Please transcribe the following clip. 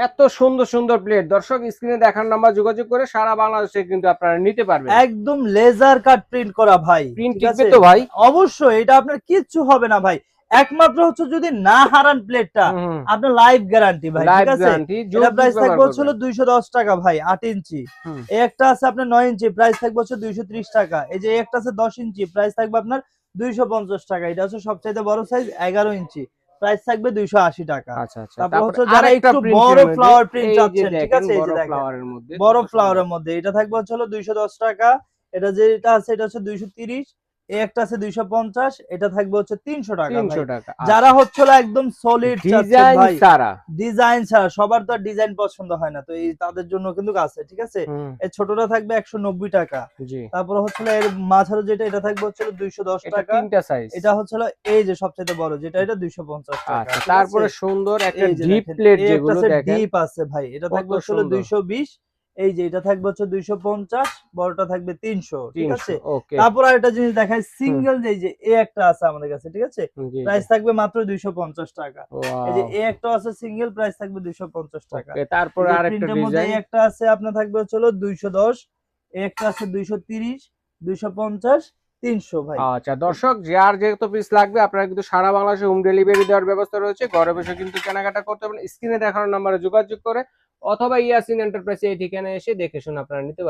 এত সুন্দর সুন্দর প্লেট দর্শক স্ক্রিনে দেখার নাম্বার যোগাযোগ করে সারা বাংলাদেশে কিন্তু আপনারা নিতে পারবেন। একদম লেজার কাট প্রিন্ট করা ভাই, প্রিন্ট ঠিক টিকবে আছে তো ভাই? অবশ্যই, এটা আপনার কিচ্ছু হবে না ভাই। একমাত্র হচ্ছে যদি না হারান প্লেটটা, আপনার লাইভ গ্যারান্টি ভাই, ঠিক আছে। এটা প্রাইস থাকবে হচ্ছে 210 টাকা ভাই, 8 ইঞ্চি। এই একটা আছে আপনার 9 ইঞ্চি, প্রাইস থাকবে হচ্ছে 230 টাকা। এই যে একটা আছে 10 ইঞ্চি, প্রাইস থাকবে আপনার 250 টাকা। এটা হচ্ছে সবচাইতে বড় সাইজ 11 ইঞ্চি, প্রাইস থাকবে 280 টাকা। আচ্ছা আচ্ছা, তারপর হচ্ছে যারা একটু বড় ফ্লাওয়ার প্রিন্ট চাচ্ছেন, ঠিক আছে, এই যে দেখেন ফ্লাওয়ারের মধ্যে, বড় ফ্লাওয়ারের মধ্যে এটা থাকবে হচ্ছে 210 টাকা। এটা যেটা আছে এটা হচ্ছে 230, এই একটা আছে 250, এটা থাকবে হচ্ছে 300 টাকা ভাই। 300 টাকা। যারা হচ্ছে একদম সলিড চাচ্ছেন ভাই, ডিজাইন ছাড়া, সবার তো ডিজাইন পছন্দ হয় না, তো এই তাদের জন্য কিন্তু আছে, ঠিক আছে। এই ছোটটা থাকবে 190 টাকা। তারপর হচ্ছে এর মাঝারো যেটা, এটা থাকবে হচ্ছে 210 টাকা। তিনটা সাইজ। এটা হচ্ছে এই যে সবচেয়ে বড় যেটা, এটা 250 টাকা। আচ্ছা, তারপরে সুন্দর একটা ডিপ প্লেট যেগুলো দেখেন, ডিপ আছে ভাই, এটা থাকবে হচ্ছে 220। এই যে এটা থাকবে হচ্ছে 250, বড়টা থাকবে 300, ঠিক আছে। তারপর আরেকটা জিনিস দেখাই, সিঙ্গেল যে এই একটা আছে আমাদের কাছে, ঠিক আছে, প্রাইস থাকবে মাত্র 250 টাকা। এই যে এই একটা আছে সিঙ্গেল, প্রাইস থাকবে 250 টাকা। তারপর আরেকটা ডিজাইন, এই একটা আছে আপনার থাকবে হচ্ছে 210, এই একটা আছে 230, 250, 300 ভাই। আচ্ছা দর্শক, যার যেহেতু পিস লাগবে আপনারা কিন্তু সারা বাংলাদেশে হোম ডেলিভারি দেওয়ার ব্যবস্থা রয়েছে। ঘরে বসে কিন্তু কেনাকাটা করতে পারেন। স্ক্রিনে দেখানোর নাম্বারে যোগাযোগ করে অথবা ইয়াসিন এন্টারপ্রাইজে এই ঠিকানায় এসে দেখে শুনে আপনারা নিতে পারেন।